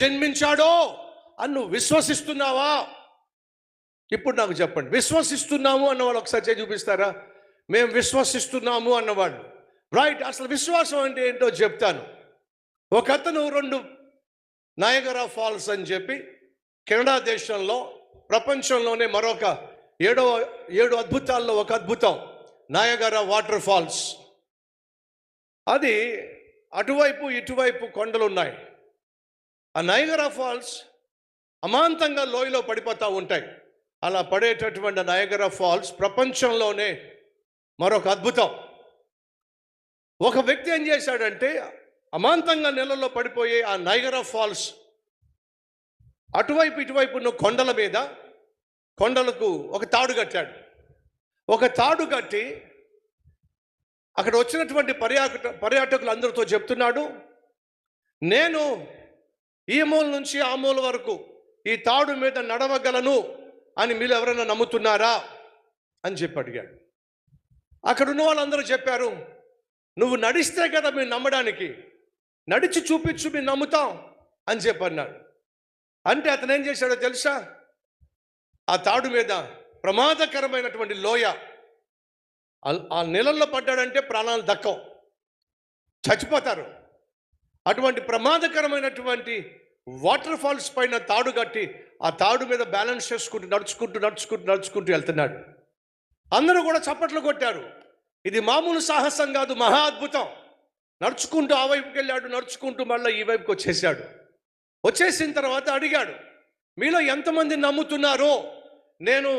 జన్మించాడో అని నువ్వు విశ్వసిస్తున్నావా? ఇప్పుడు నాకు చెప్పండి, విశ్వసిస్తున్నాము అన్నవాళ్ళు ఒకసారి చేయి చూపిస్తారా? మేము విశ్వసిస్తున్నాము అన్నవాళ్ళు. రైట్, అసలు విశ్వాసం అంటే ఏంటో చెప్తాను. ఒక అతను 2 నయగరా ఫాల్స్ అని చెప్పి కెనడా దేశంలో ప్రపంచంలోనే మరొక 7 అద్భుతాల్లో ఒక అద్భుతం నయగరా వాటర్ ఫాల్స్. అది అటువైపు ఇటువైపు కొండలు ఉన్నాయి. ఆ నయగరా ఫాల్స్ అమాంతంగా లోయలో పడిపోతూ ఉంటాయి. అలా పడేటటువంటి నయగరా ఫాల్స్ ప్రపంచంలోనే మరొక అద్భుతం. ఒక వ్యక్తి ఏం చేశాడంటే అమాంతంగా నీళ్ళలో పడిపోయే ఆ నయగరా ఫాల్స్ అటువైపు ఇటువైపు ఉన్న కొండల మీద కొండలకు ఒక తాడు కట్టాడు. ఒక తాడు కట్టి అక్కడ వచ్చినటువంటి పర్యాటకులు అందరితో చెప్తున్నాడు, నేను ఈ మూల నుంచి ఆ మూల వరకు ఈ తాడు మీద నడవగలను అని మీరు ఎవరైనా నమ్ముతున్నారా అని చెప్పి అడిగాడు. అక్కడ ఉన్న వాళ్ళందరూ చెప్పారు, నువ్వు నడిస్తే కదా మీరు నమ్మడానికి, నడిచి చూపించు మేము నమ్ముతాం అని చెప్పి అన్నాడు. అంటే అతను ఏం చేశాడో తెలుసా? ఆ తాడు మీద ప్రమాదకరమైనటువంటి లోయ, ఆ నీళ్ళల్లో పడ్డాడంటే ప్రాణాలు దక్కవు, చచ్చిపోతారు. అటువంటి ప్రమాదకరమైనటువంటి వాటర్ ఫాల్స్ పైన తాడు కట్టి ఆ తాడు మీద బ్యాలెన్స్ చేసుకుంటూ నడుచుకుంటూ వెళ్తున్నాడు. అందరూ కూడా చప్పట్లు కొట్టారు. ఇది మామూలు సాహసం కాదు, మహా అద్భుతం. నడుచుకుంటూ ఆ వైపుకి వెళ్ళాడు, నడుచుకుంటూ మళ్ళీ ఈ వైపుకి వచ్చేసాడు. వచ్చేసిన తర్వాత అడిగాడు, మీలో ఎంతమంది నమ్ముతున్నారో నేను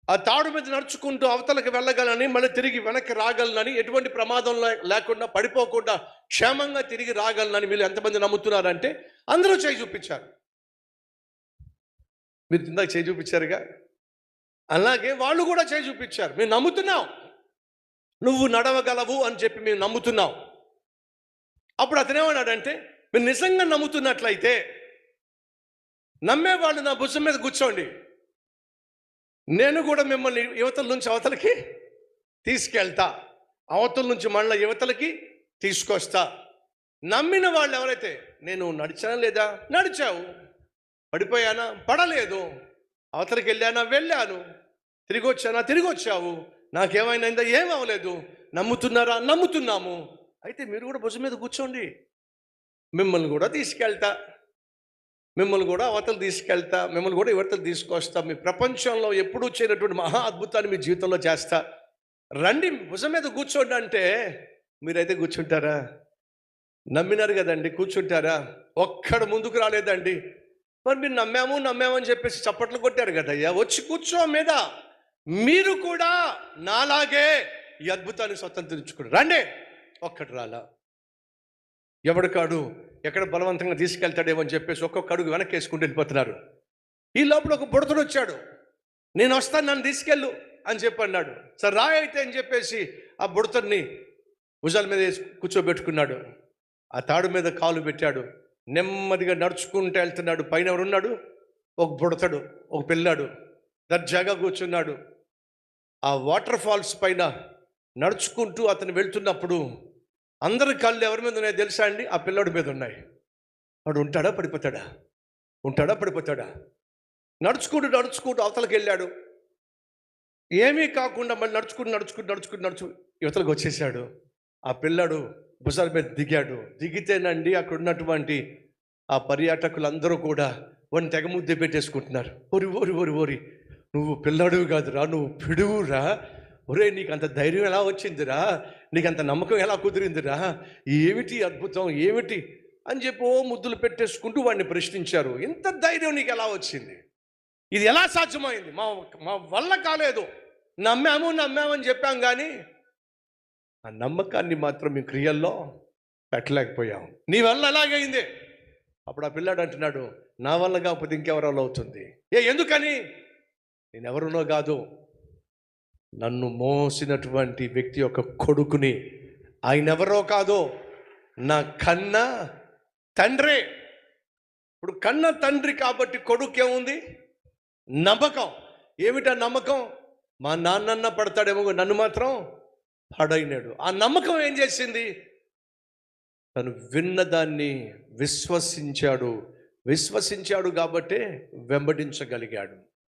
ఆ తాడు మీద నడుచుకుంటూ అవతలకి వెళ్ళగలని, మళ్ళీ తిరిగి వెనక్కి రాగలనని, ఎటువంటి ప్రమాదం లేకుండా పడిపోకుండా క్షేమంగా తిరిగి రాగలనని మీరు ఎంతమంది నమ్ముతున్నారంటే అందరూ చేయి చూపించారు. మీరు ఇందాక చేయి చూపించారుగా, అలాగే వాళ్ళు కూడా చేయి చూపించారు. మేము నమ్ముతున్నాం, నువ్వు నడవగలవు అని చెప్పి మేము నమ్ముతున్నాం. అప్పుడు అతనేమన్నాడంటే, మీరు నిజంగా నమ్ముతున్నట్లయితే నమ్మేవాళ్ళు నా భుజం మీద కూర్చోండి, నేను కూడా మిమ్మల్ని యువతల నుంచి అవతలకి తీసుకెళ్తా, అవతల నుంచి మళ్ళీ యువతలకి తీసుకొస్తా. నమ్మిన వాళ్ళు ఎవరైతే, నేను నడిచానా లేదా? నడిచావు. పడిపోయానా? పడలేదు. అవతలకి వెళ్ళానా? వెళ్ళాను. తిరిగి వచ్చానా? తిరిగి వచ్చావు. నాకేమైనా ఏమవలేదు. నమ్ముతున్నారా? నమ్ముతున్నాము. అయితే మీరు కూడా భుజం మీద కూర్చోండి, మిమ్మల్ని కూడా తీసుకెళ్తా, మిమ్మల్ని కూడా అవతలు తీసుకెళ్తా, మిమ్మల్ని కూడా యువతలు తీసుకొస్తా, మీ ప్రపంచంలో ఎప్పుడూ చేయనటువంటి మహా అద్భుతాన్ని మీ జీవితంలో చేస్తా, రండి భుజం మీద కూర్చోండి అంటే మీరైతే కూర్చుంటారా? నమ్మినారు కదండి, కూర్చుంటారా? ఒక్కడు ముందుకు రాలేదండి. మరి మీరు నమ్మామని చెప్పేసి చప్పట్లు కొట్టారు కదయ్యా, వచ్చి కూర్చో మీద. మీరు కూడా నాలాగే ఈ అద్భుతాన్ని స్వతంత్రించుకున్నారు, రండి. ఒక్కడు రాలా. ఎవడికాడు ఎక్కడ బలవంతంగా తీసుకెళ్తాడేమో అని చెప్పేసి ఒక్కొక్క అడుగు వెనక్కి వేసుకుంటూ వెళ్ళిపోతున్నారు. ఈ లోపల ఒక బుడతడు వచ్చాడు, నేను వస్తాను, నన్ను తీసుకెళ్ళు అని చెప్పి అన్నాడు. సరే రాయి అయితే అని చెప్పేసి ఆ బుడతడిని భుజాల మీద కూర్చోబెట్టుకున్నాడు. ఆ తాడు మీద కాలు పెట్టాడు, నెమ్మదిగా నడుచుకుంటూ వెళ్తున్నాడు. పైన ఎవరున్నాడు? ఒక బుడతడు, ఒక పిల్లాడు దర్జాగా కూర్చున్నాడు. ఆ వాటర్ ఫాల్స్ పైన నడుచుకుంటూ అతను వెళ్తున్నప్పుడు అందరి కళ్ళు ఎవరి మీద ఉన్నాయో తెలుసా అండి? ఆ పిల్లాడి మీద ఉన్నాయి. వాడు ఉంటాడా పడిపోతాడా? ఉంటాడా పడిపోతాడా? నడుచుకుంటూ అవతలకి వెళ్ళాడు. ఏమీ కాకుండా మళ్ళీ నడుచుకుంటూ యువతలకు వచ్చేసాడు. ఆ పిల్లాడు భుజాల మీద దిగాడు. దిగితేనండి అక్కడ ఉన్నటువంటి ఆ పర్యాటకులందరూ కూడా వాడిని తెగ ముద్ద పెట్టేసుకుంటున్నారు. ఓరి నువ్వు పిల్లాడువి కాదురా, నువ్వు పిడువురా, ఒరే నీకు అంత ధైర్యం ఎలా వచ్చిందిరా, నీకు అంత నమ్మకం ఎలా కుదిరిందిరా, ఏమిటి అద్భుతం ఏమిటి అని చెప్పి ముద్దులు పెట్టేసుకుంటూ వాడిని ప్రశ్నించారు. ఇంత ధైర్యం నీకు ఎలా వచ్చింది? ఇది ఎలా సాధ్యమైంది? మా వల్ల కాలేదు. నమ్మామని చెప్పాం, కానీ ఆ నమ్మకాన్ని మాత్రం మీ క్రియల్లో పెట్టలేకపోయాం. నీ వల్ల ఎలాగైంది? అప్పుడు ఆ పిల్లాడు అంటున్నాడు, నా వల్ల కాకపోతే ఇంకెవరో అవుతుంది. ఎందుకని? నేనెవరునో కాదు, నన్ను మోసినటువంటి వ్యక్తి యొక్క కొడుకుని. ఆయన ఎవరో కాదు, నా కన్న తండ్రి. ఇప్పుడు కన్న తండ్రి కాబట్టి కొడుకు ఏముంది? నమ్మకం. ఏమిటా నమ్మకం? మా నాన్న పడతాడేమో, నన్ను మాత్రం పడైనాడు. ఆ నమ్మకం ఏం చేసింది? తను విన్నదాన్ని విశ్వసించాడు. విశ్వసించాడు కాబట్టే వెంబడించగలిగాడు.